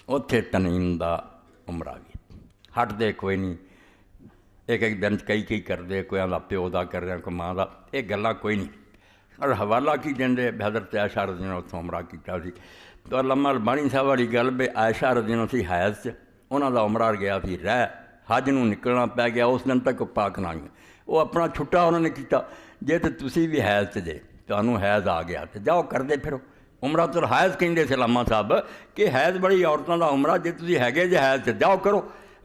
اتنے تنعیم دا عمرہ بھی ہٹتے کوئی نہیں، ایک ایک دن کئی کرتے، کوئی آدھا پیو دا کر رہا، کوئی ماں دا، یہ گلاں کوئی نہیں۔ اور حوالہ کی دیں حضرت عائشہ رضی اللہ عنہ عمرہ کیا سی، تو علامہ البانی صاحب والی گل بھی عائشہ رضی اللہ عنہ سی حیض سے، انہوں دا عمرہ گیا سی رہ حج نو نکلنا پی گیا، اس دن تک پاک نہ ہوئی، وہ اپنا چھٹا انہوں نے کیتا، جے تو تسی بھی حیض سے جے تمہیں حیض آ گیا تو جاؤ کر دے پھرو عمرہ۔ تو حیض کہیں سے علامہ صاحب کہ حیض بڑی عورتوں دا عمرہ، جے تسی ہے جے حیض سے جاؤ کرو،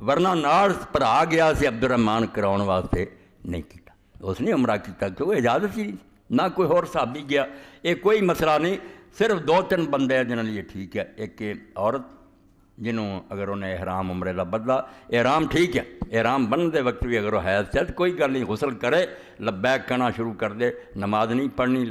ورنہ نال بھرا گیا سی عبد الرحمان کراؤن واسطے نہیں کیتا، اس نے عمرہ کیتا کہ وہ اجازت ہی نہ کوئی اور صحابی گیا، یہ کوئی مسئلہ نہیں، صرف 2-3 بندے ہیں جنہوں نے یہ ٹھیک ہے، ایک عورت جنہوں اگر انہیں احرام عمرے کا بدلا، احرام ٹھیک ہے، احرام بننے وقت بھی اگر وہ حیض سے تو کوئی گل نہیں، غسل کرے لبیک کہنا شروع کر دے، نماز نہیں پڑھنی،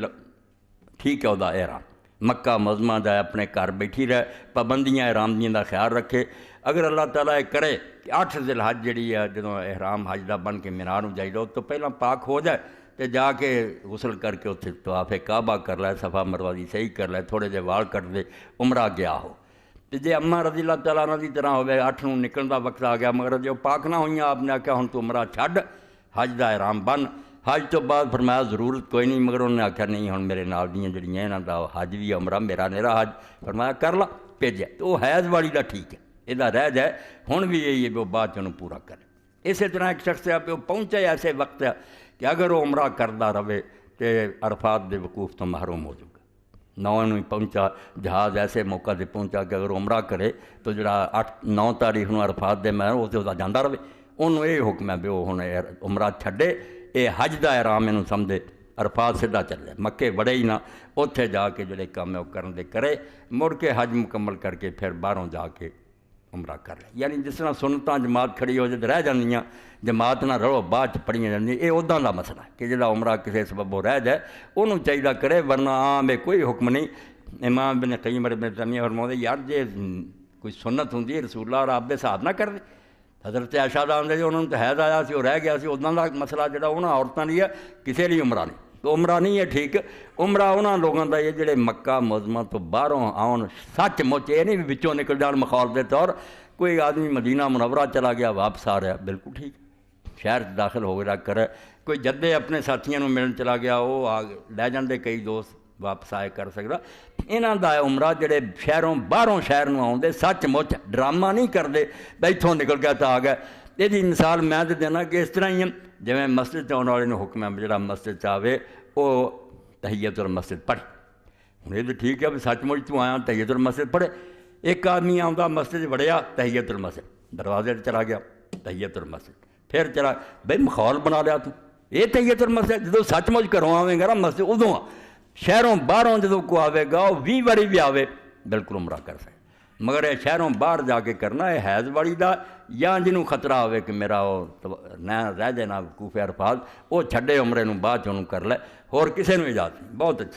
ٹھیک ہے وہ احرام، مکہ معظمہ جائے اپنے گھر بیٹھی رہے، پابندیاں احرام دیاں دا خیال رکھے۔ اگر اللہ تعالیٰ یہ کرے کہ 8 ذی الحج جڑی ہے جدوں احرام حج دا بن کے مینار نوں جائیدا تو پہلاں پاک ہو جائے تے جا کے غسل کر کے اتنے طواف کعبہ کر لے، صفا مروہ دی صحیح کر لے، تھوڑے جے وال کٹ دے، عمرہ گیا ہو۔ تے جے اماں رضی اللہ تعالیٰ عنہ دی طرح ہوئے 8 نوں نکلن دا وقت آ گیا مگر جو پاک نہ ہوئیاں، آپ نے آکھیا ہن تو عمرہ چھڈ، حج دا احرام بن۔ حج تو بعد فرمایا ضرورت کوئی نہیں، مگر انہوں نے آکھیا نہیں ہن میرے نال دیاں جڑیاں انہاں دا حج بھی عمرہ میرا نیرا حج، فرمایا کر لا بھیجیا، تو وہ حیض والی دا ٹھیک ہے، یہ رہ جائے ہن بھی یہی ہے کہ وہ بعد چوں پورا کرے۔ اسی طرح ایک شخص ہے کہ وہ پہنچے ایسے وقت ہے کہ اگر وہ عمرہ کردا رہے تو عرفات دے وقوف تو محروم ہو جائے گا۔ 9 ہی پہنچا، جہاز ایسے موقع سے پہنچا کہ اگر عمرہ کرے تو جڑا 9 تاریخ نو عرفات دے محروم اسے وہ جانا رہے، انہوں یہ حکم ہے بھی وہ ہن عمرہ چھڈے، یہ حج دا احرام انہوں سمجھے، عرفات سیدھا چلے، مکے بڑے ہی نہ، اتنے جا کے جڑے کام ہے وہ کرن دے کرے، مڑ کے حج مکمل کر کے پھر باہروں جا کے عمرہ کر لے۔ یعنی جس طرح سنتاں جماعت کھڑی ہو جائے رہ جاندیاں، جماعت نہ رہو بعد پڑھیاں جاندیاں، یہ اُداں دا مسئلہ ہے کہ جڑا عمرہ کسی سببوں رہ جائے انہوں چاہیے کرے، ورنہ عام ہے کوئی حکم نہیں۔ امام ابن قیم ابن تیمیہ فرماؤندے یار جے کوئی سنت ہوندی ہے رسول اللہ اور آپ دے صاحب نہ کر دے، حضرت عائشہ دا آندے جو انہوں نے تو حیض آیا سی وہ رہ گیا سی، اُداں دا مسئلہ جڑا انہاں عورتاں لئی ہے، کسی لیے عمرہ نہیں، تو عمرہ نہیں ہے ٹھیک، عمرہ انہاں لوگوں دا یہ جڑے مکہ معظمہ تو باہروں آن، سچ مچ یہ نہیں بھی وچوں نکل جان مخال دے طور، کوئی آدمی مدینہ منورہ چلا گیا واپس آ رہا بالکل ٹھیک، شہر داخل ہو گیا کرے، کوئی جدے اپنے ساتھیاں نوں ملن چلا گیا وہ لے جاندے کئی دوست واپس آئے کر سکتا۔ انہاں دا عمرہ جڑے شہروں باہروں شہر نوں آؤندے سچ مچ ڈرامہ نہیں کرتے اتھوں نکل گیا تو آ گئے۔ یہ مثال میں تو دینا کہ اس طرح ہی جی مسجد آنے والے حکم ہے جڑا مسجد آوے وہ تحیت المسجد پڑھے، ہوں یہ تو ٹھیک ہے بھی سچ مچ تو آیا تحیت المسجد پڑھے۔ ایک آدمی آتا مسجد وڑیا تحیت المسجد، دروازے چلا گیا تحیت المسجد، پھر چلا بھائی ماحول بنا لیا تو یہ تحیت المسجد، جدو سچ مچ گھروں آوے گا نا مسجد ادوں شہروں باہروں جدو کو آوے گا وہ 20 واری بھی آوے بالکل عمرہ کر سکے، مگر یہ شہروں باہر جا کے کرنا ہے حیض والی دا، یا جنہوں خطرہ ہوئے کہ میرا وہ نہ رہ جائے نہ وقوف عرفات وہ چھڈے عمرے نوں بعد چوں کر لے، اور کسے نوں اجازت نہیں۔ بہت اچھا۔